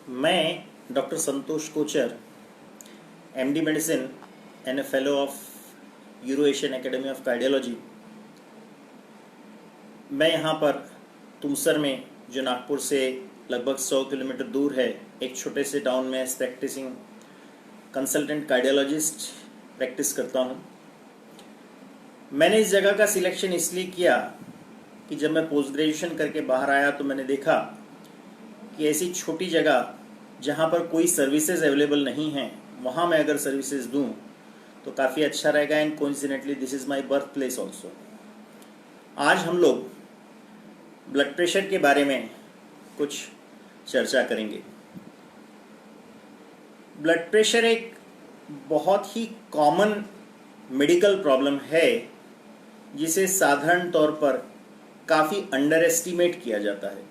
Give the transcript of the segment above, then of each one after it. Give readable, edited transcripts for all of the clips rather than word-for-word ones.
मैं doctor Santosh Kochar, MD medicine and a fellow of Euro Asian academy of cardiology. मैं यहाँ पर तुमसर में, जो नागपुर से लगभग 100 किलोमीटर दूर है, एक छोटे से टाउन में as practising consultant cardiologist practice करता हूँ। मैंने इस जगह का सिलेक्शन इसलिए किया कि जब मैं पोस्ट ग्रेजुएशन करके बाहर आया तो मैंने देखा कि ऐसी छोटी जगह जहाँ पर कोई सर्विसेज अवेलेबल नहीं हैं, वहाँ मैं अगर सर्विसेज दूँ तो काफ़ी अच्छा रहेगा। And coincidentally this is my birth place also. आज हम लोग ब्लड प्रेशर के बारे में कुछ चर्चा करेंगे। ब्लड प्रेशर एक बहुत ही कॉमन मेडिकल प्रॉब्लम है जिसे साधारण तौर पर काफ़ी अंडर एस्टिमेट किया जाता है।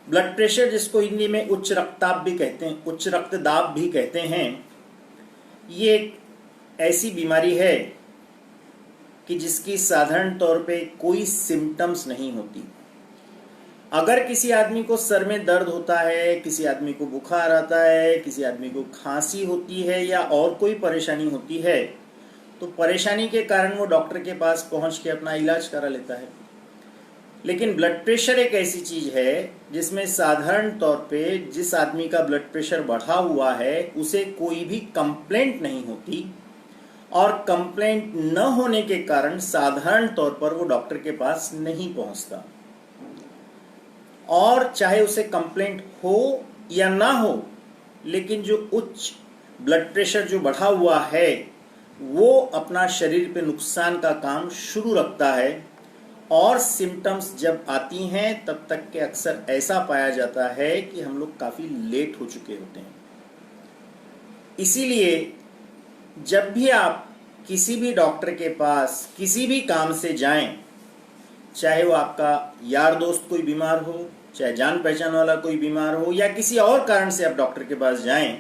ब्लड प्रेशर, जिसको हिंदी में उच्च रक्तचाप भी कहते हैं, उच्च रक्तदाब भी कहते हैं, ये एक ऐसी बीमारी है कि जिसकी साधारण तौर पे कोई सिम्टम्स नहीं होती। अगर किसी आदमी को सर में दर्द होता है, किसी आदमी को बुखार आता है, किसी आदमी को खांसी होती है या और कोई परेशानी होती है, तो परेशानी के कारण वो डॉक्टर के पास पहुंच के अपना इलाज करा लेता है। लेकिन ब्लड प्रेशर एक ऐसी चीज है जिसमें साधारण तौर पे जिस आदमी का ब्लड प्रेशर बढ़ा हुआ है उसे कोई भी कंप्लेंट नहीं होती, और कंप्लेंट न होने के कारण साधारण तौर पर वो डॉक्टर के पास नहीं पहुंचता। और चाहे उसे कंप्लेंट हो या ना हो, लेकिन जो उच्च ब्लड प्रेशर जो बढ़ा हुआ है वो अपना शरीर पे नुकसान का काम शुरू रखता है, और सिम्टम्स जब आती हैं तब तक के अक्सर ऐसा पाया जाता है कि हम लोग काफ़ी लेट हो चुके होते हैं। इसीलिए जब भी आप किसी भी डॉक्टर के पास किसी भी काम से जाएं, चाहे वो आपका यार दोस्त कोई बीमार हो, चाहे जान पहचान वाला कोई बीमार हो, या किसी और कारण से आप डॉक्टर के पास जाएं,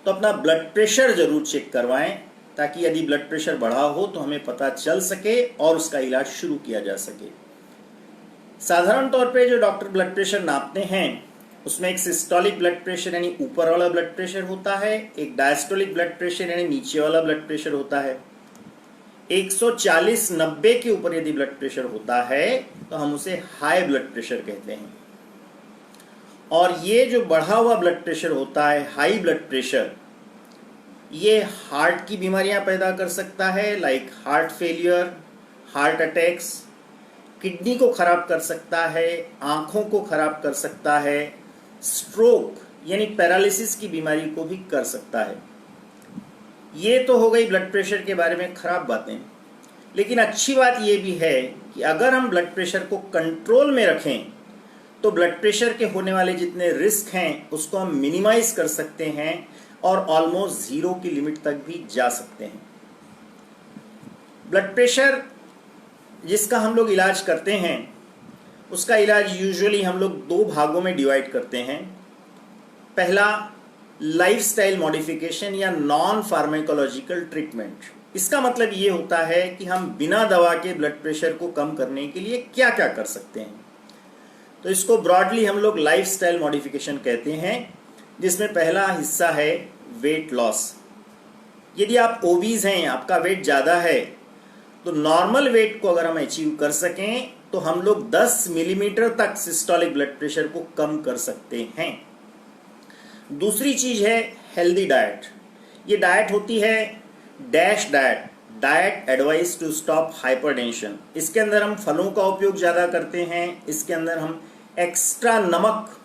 तो अपना ब्लड प्रेशर जरूर चेक करवाएं, ताकि यदि ब्लड प्रेशर बढ़ा हो तो हमें पता चल सके और उसका इलाज शुरू किया जा सके। साधारण तौर पे जो डॉक्टर ब्लड प्रेशर नापते हैं उसमें एक सिस्टोलिक ब्लड प्रेशर यानी ऊपर वाला ब्लड प्रेशर होता है, एक डायस्टोलिक ब्लड प्रेशर यानी नीचे वाला ब्लड प्रेशर होता है। 140/90 के ऊपर यदि ब्लड प्रेशर होता है तो हम उसे हाई ब्लड प्रेशर कहते हैं। और ये जो बढ़ा हुआ ब्लड प्रेशर होता है, हाई ब्लड प्रेशर, ये हार्ट की बीमारियां पैदा कर सकता है, like heart failure, heart attacks, kidney को खराब कर सकता है, आंखों को खराब कर सकता है, स्ट्रोक यानी पैरालिसिस की बीमारी को भी कर सकता है। ये तो हो गई ब्लड प्रेशर के बारे में खराब बातें। लेकिन अच्छी बात ये भी है कि अगर हम ब्लड प्रेशर को कंट्रोल में रखें तो ब्लड प्रेशर के होने वाले जितने रिस्क हैं उसको हम मिनिमाइज कर सकते हैं और ऑलमोस्ट जीरो की लिमिट तक भी जा सकते हैं। ब्लड प्रेशर जिसका हम लोग इलाज करते हैं उसका इलाज यूजुअली हम लोग दो भागों में डिवाइड करते हैं। पहला, लाइफस्टाइल मॉडिफिकेशन या नॉन फार्माकोलॉजिकल ट्रीटमेंट। इसका मतलब ये होता है कि हम बिना दवा के ब्लड प्रेशर को कम करने के लिए क्या क्या कर सकते हैं। तो इसको ब्रॉडली हम लोग लाइफस्टाइल मॉडिफिकेशन कहते हैं, जिसमें पहला हिस्सा है वेट लॉस। यदि आप ओबीज हैं, आपका वेट ज़्यादा है, तो नॉर्मल वेट को अगर हम अचीव कर सकें तो हम लोग 10 मिलीमीटर तक सिस्टोलिक ब्लड प्रेशर को कम कर सकते हैं। दूसरी चीज है हेल्दी डाइट। ये डाइट होती है DASH diet, diet advice to stop hypertension. इसके अंदर हम फलों का उपयोग ज़्यादा करते हैं, इसके अंदर हम एक्स्ट्रा नमक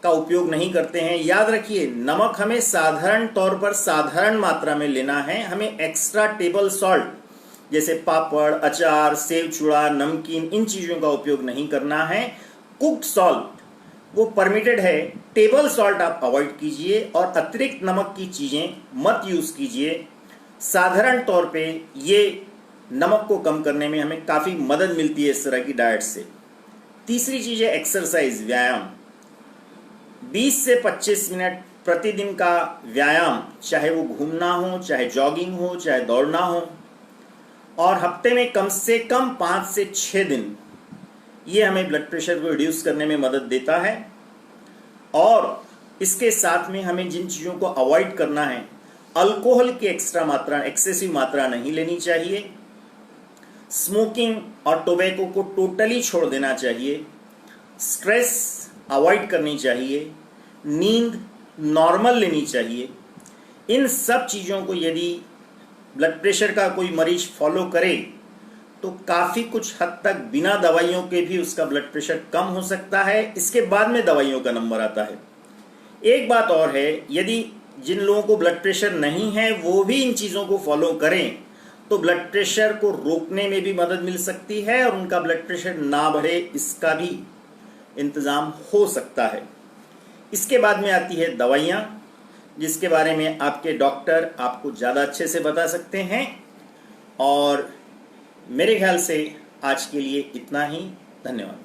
का उपयोग नहीं करते हैं। याद रखिए, नमक हमें साधारण तौर पर साधारण मात्रा में लेना है। हमें एक्स्ट्रा टेबल सॉल्ट जैसे पापड़, अचार, सेव चूड़ा, नमकीन, इन चीज़ों का उपयोग नहीं करना है। कुक्ड सॉल्ट वो परमिटेड है, टेबल सॉल्ट आप अवॉइड कीजिए, और अतिरिक्त नमक की चीज़ें मत यूज़ कीजिए। साधारण तौर पे ये नमक को कम करने में हमें काफ़ी मदद मिलती है इस तरह की डाइट से। तीसरी चीज़ है एक्सरसाइज, व्यायाम। 20 से 25 मिनट प्रतिदिन का व्यायाम, चाहे वो घूमना हो, चाहे जॉगिंग हो, चाहे दौड़ना हो, और हफ्ते में कम से कम 5 से 6 दिन, ये हमें ब्लड प्रेशर को रिड्यूस करने में मदद देता है। और इसके साथ में हमें जिन चीज़ों को अवॉइड करना है, अल्कोहल की एक्सेसिव मात्रा नहीं लेनी चाहिए, स्मोकिंग और टोबैको को टोटली छोड़ देना चाहिए, स्ट्रेस अवॉइड करनी चाहिए, नींद नॉर्मल लेनी चाहिए। इन सब चीज़ों को यदि ब्लड प्रेशर का कोई मरीज फॉलो करे तो काफ़ी कुछ हद तक बिना दवाइयों के भी उसका ब्लड प्रेशर कम हो सकता है। इसके बाद में दवाइयों का नंबर आता है। एक बात और है, यदि जिन लोगों को ब्लड प्रेशर नहीं है वो भी इन चीज़ों को फॉलो करें तो ब्लड प्रेशर को रोकने में भी मदद मिल सकती है और उनका ब्लड प्रेशर ना बढ़े इसका भी इंतज़ाम हो सकता है। इसके बाद में आती है दवाइयाँ, जिसके बारे में आपके डॉक्टर आपको ज़्यादा अच्छे से बता सकते हैं। और मेरे ख्याल से आज के लिए इतना ही। धन्यवाद।